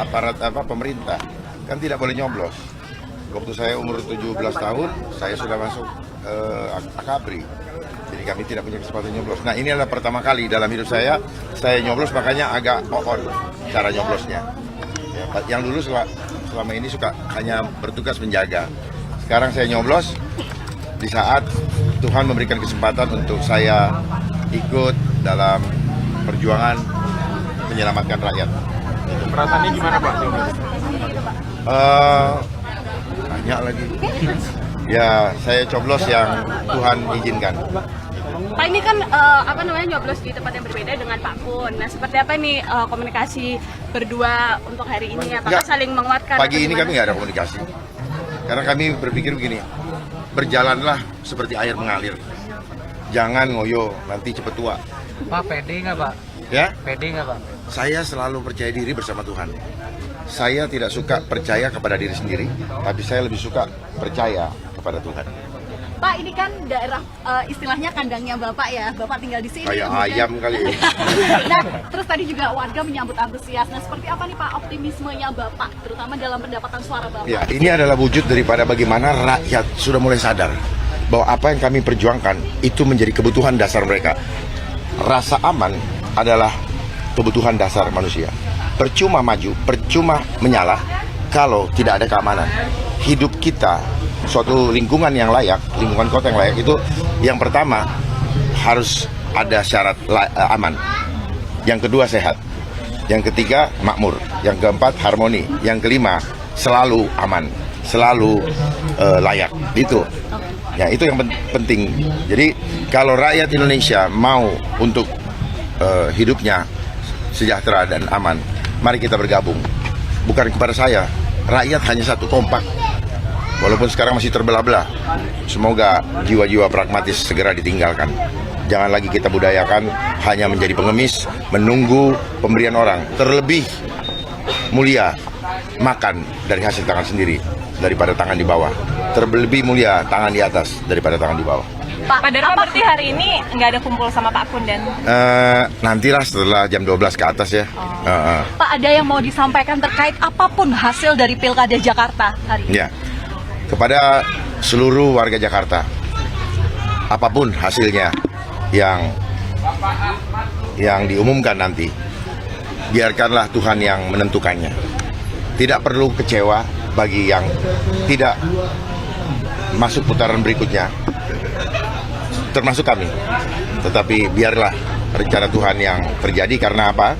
aparat pemerintah kan tidak boleh nyoblos. Waktu saya umur 17 tahun, saya sudah masuk akabri. Jadi kami tidak punya kesempatan nyoblos. Nah, ini adalah pertama kali dalam hidup saya nyoblos, makanya agak on cara nyoblosnya. Ya, yang dulu selama ini suka hanya bertugas menjaga. Sekarang saya nyoblos di saat Tuhan memberikan kesempatan untuk saya ikut dalam perjuangan menyelamatkan rakyat. Perasaannya gimana Pak? Banyak lagi. Ya, saya coblos yang Tuhan izinkan. Pak, ini kan nyoblos di tempat yang berbeda dengan Pak Kun. Nah, seperti apa nih komunikasi berdua untuk hari ini? Apakah saling menguatkan? Pagi ini kami nggak ada komunikasi. Karena kami berpikir begini, berjalanlah seperti air mengalir. Jangan ngoyo, nanti cepet tua. Pak, pede nggak Pak? Ya? Pede nggak Pak? Saya selalu percaya diri bersama Tuhan. Saya tidak suka percaya kepada diri sendiri, tapi saya lebih suka percaya kepada Tuhan. Pak, ini kan daerah istilahnya kandangnya Bapak ya, Bapak tinggal di sini. Kayak kemudian... ayam kali ya. Nah, terus tadi juga warga menyambut antusias. Nah, seperti apa nih Pak optimismenya Bapak, terutama dalam pendapatan suara Bapak? Ya, ini adalah wujud daripada bagaimana rakyat sudah mulai sadar bahwa apa yang kami perjuangkan itu menjadi kebutuhan dasar mereka. Rasa aman adalah kebutuhan dasar manusia. Percuma maju, percuma menyala kalau tidak ada keamanan. Hidup kita, suatu lingkungan yang layak, lingkungan kota yang layak itu yang pertama harus ada syarat aman. Yang kedua sehat. Yang ketiga makmur. Yang keempat harmoni. Yang kelima selalu aman, selalu layak. Itu. Ya, itu yang penting. Jadi kalau rakyat Indonesia mau untuk hidupnya sejahtera dan aman, mari kita bergabung. Bukan kepada saya, rakyat hanya satu, kompak. Walaupun sekarang masih terbelah-belah, semoga jiwa-jiwa pragmatis segera ditinggalkan. Jangan lagi kita budayakan hanya menjadi pengemis, menunggu pemberian orang. Terlebih mulia makan dari hasil tangan sendiri daripada tangan di bawah. Terlebih mulia tangan di atas daripada tangan di bawah. Pak Dharma berarti hari ini nggak ada kumpul sama Pak Kun dan... Nantilah setelah jam 12 ke atas ya. Pak, ada yang mau disampaikan terkait apapun hasil dari Pilkada Jakarta hari ini? Ya, kepada seluruh warga Jakarta, apapun hasilnya yang diumumkan nanti, biarkanlah Tuhan yang menentukannya. Tidak perlu kecewa bagi yang tidak masuk putaran berikutnya, termasuk kami. Tetapi biarlah rencana Tuhan yang terjadi. Karena apa?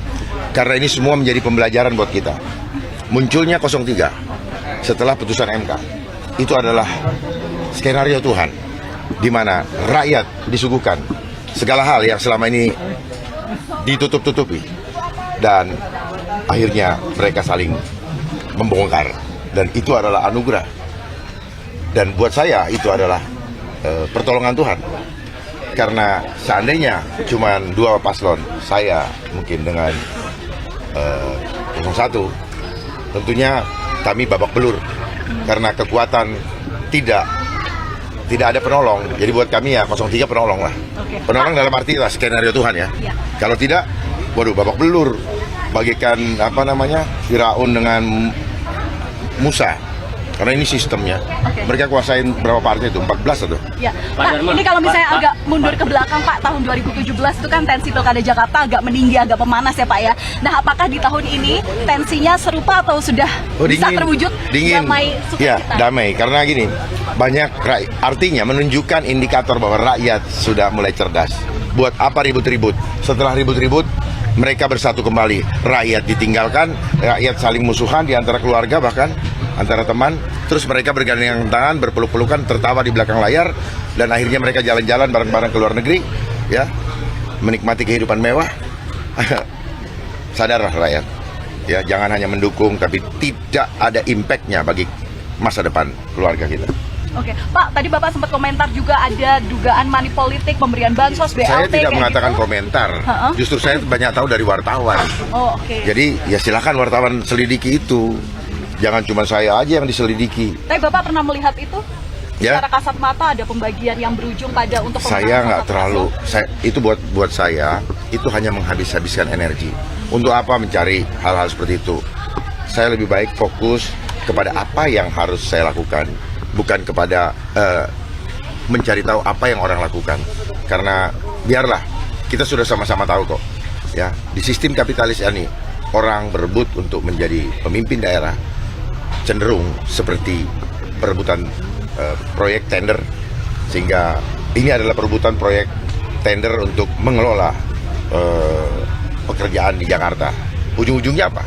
Karena ini semua menjadi pembelajaran buat kita. Munculnya 03 setelah putusan MK itu adalah skenario Tuhan, di mana rakyat disuguhkan segala hal yang selama ini ditutup-tutupi, dan akhirnya mereka saling membongkar, dan itu adalah anugerah. Dan buat saya itu adalah pertolongan Tuhan. Karena seandainya cuma dua paslon, saya mungkin dengan 01, tentunya kami babak belur karena kekuatan tidak ada penolong. Jadi buat kami ya 03 penolong lah. Penolong dalam arti lah skenario Tuhan ya. Kalau tidak, waduh, babak belur bagikan Firaun dengan Musa. Karena ini sistemnya. Mereka kuasain berapa partai itu? 14 atau? Ya. Pak, ini kalau misalnya agak mundur ke belakang Pak, tahun 2017 itu kan tensi Pilkada Jakarta agak meninggi, agak pemanas ya Pak ya. Nah, apakah di tahun ini tensinya serupa atau sudah bisa terwujud damai ya, sukacita? Damai. Karena gini, banyak artinya menunjukkan indikator bahwa rakyat sudah mulai cerdas. Buat apa ribut-ribut? Setelah ribut-ribut, mereka bersatu kembali. Rakyat ditinggalkan, rakyat saling musuhan di antara keluarga, bahkan antara teman. Terus mereka bergandengan tangan, berpeluk-pelukan, tertawa di belakang layar, dan akhirnya mereka jalan-jalan bareng-bareng ke luar negeri, ya, menikmati kehidupan mewah. Sadarlah rakyat, ya, jangan hanya mendukung, tapi tidak ada impactnya bagi masa depan keluarga kita. Oke, Pak, tadi Bapak sempat komentar juga ada dugaan money politik, pemberian bansos, BLT. Saya tidak mengatakan gitu. komentar, justru saya banyak tahu dari wartawan. Oh, oke. Jadi ya silakan wartawan selidiki itu. Jangan cuma saya aja yang diselidiki. Tapi Bapak pernah melihat itu? Ya. Secara kasat mata ada pembagian yang berujung pada untuk saya nggak terlalu. Itu buat saya itu hanya menghabis-habiskan energi. Untuk apa mencari hal-hal seperti itu? saya lebih baik fokus kepada apa yang harus saya lakukan, bukan kepada mencari tahu apa yang orang lakukan. Karena biarlah, kita sudah sama-sama tahu kok, ya, di sistem kapitalis ini orang berebut untuk menjadi pemimpin daerah cenderung seperti perebutan proyek tender, sehingga ini adalah perebutan proyek tender untuk mengelola pekerjaan di Jakarta. Ujung-ujungnya apa?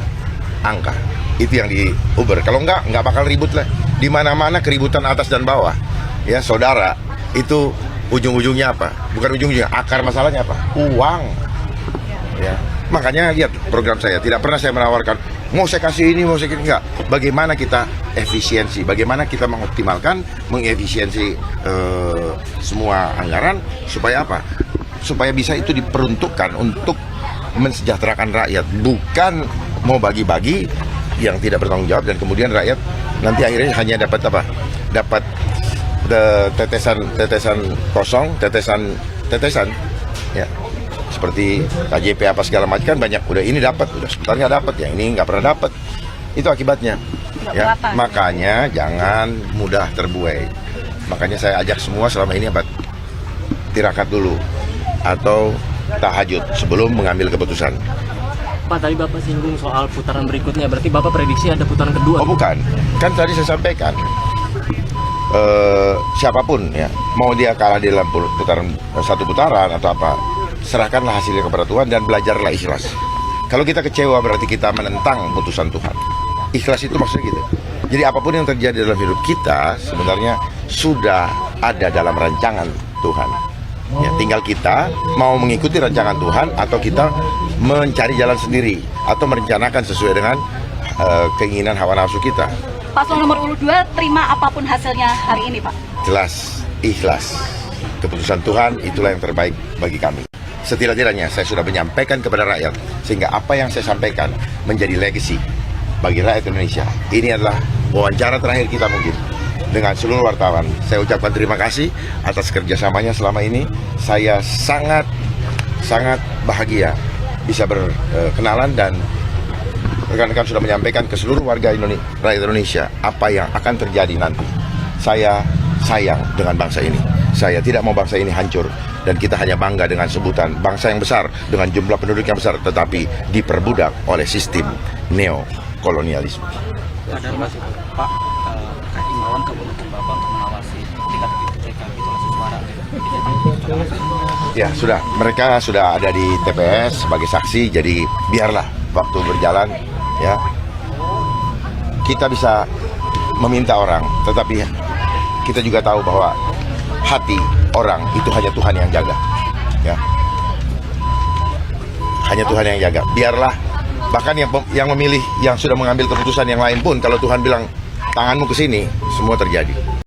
Angka. Itu yang di Uber. Kalau nggak bakal ribut lah. Di mana-mana keributan atas dan bawah. Ya, saudara, itu ujung-ujungnya apa? Bukan ujung-ujungnya, akar masalahnya apa? Uang. Ya. Makanya lihat program saya, tidak pernah saya menawarkan mau saya kasih ini, mau saya kasih, enggak. Bagaimana kita efisiensi, bagaimana kita mengoptimalkan, mengefisiensi semua anggaran supaya apa? Supaya bisa itu diperuntukkan untuk mensejahterakan rakyat, bukan mau bagi-bagi yang tidak bertanggung jawab dan kemudian rakyat nanti akhirnya hanya dapat apa? Dapat tetesan kosong, tetesan, ya. Seperti KJP apa segala macam kan banyak, udah ini dapat, udah sebentar nggak dapat, yang ini nggak pernah dapat. Itu akibatnya. Ya, makanya jangan mudah terbuai. Makanya saya ajak semua selama ini apa? Tirakat dulu atau tahajud sebelum mengambil keputusan. Pak, tadi Bapak singgung soal putaran berikutnya, berarti Bapak prediksi ada putaran kedua? Oh bukan, kan tadi saya sampaikan siapapun ya, mau dia kalah di dalam satu putaran atau apa, serahkanlah hasilnya kepada Tuhan dan belajarlah ikhlas. Kalau kita kecewa berarti kita menentang putusan Tuhan. Ikhlas itu maksudnya gitu. Jadi apapun yang terjadi dalam hidup kita sebenarnya sudah ada dalam rancangan Tuhan. Ya, tinggal kita mau mengikuti rancangan Tuhan atau kita mencari jalan sendiri atau merencanakan sesuai dengan keinginan hawa nafsu kita. Paslon nomor urut 2 terima apapun hasilnya hari ini, Pak. Jelas, ikhlas. Keputusan Tuhan itulah yang terbaik bagi kami. Setidak-tidaknya saya sudah menyampaikan kepada rakyat sehingga apa yang saya sampaikan menjadi legacy bagi rakyat Indonesia. Ini adalah wawancara terakhir kita mungkin dengan seluruh wartawan. Saya ucapkan terima kasih atas kerjasamanya selama ini. Saya sangat bahagia bisa berkenalan dan rekan-rekan sudah menyampaikan ke seluruh warga rakyat Indonesia apa yang akan terjadi nanti. Saya sayang dengan bangsa ini. Saya tidak mau bangsa ini hancur dan kita hanya bangga dengan sebutan bangsa yang besar dengan jumlah penduduk yang besar tetapi diperbudak oleh sistem neokolonialisme. Pak, imbauan kepada Bapak untuk mengawasi tingkat rekapitulasi suara. Ya sudah, mereka sudah ada di TPS sebagai saksi, jadi biarlah waktu berjalan ya. Kita bisa meminta orang, tetapi kita juga tahu bahwa hati orang itu hanya Tuhan yang jaga. Ya. Hanya Tuhan yang jaga. Biarlah bahkan yang memilih, yang sudah mengambil keputusan yang lain pun kalau Tuhan bilang tanganmu ke sini, semua terjadi.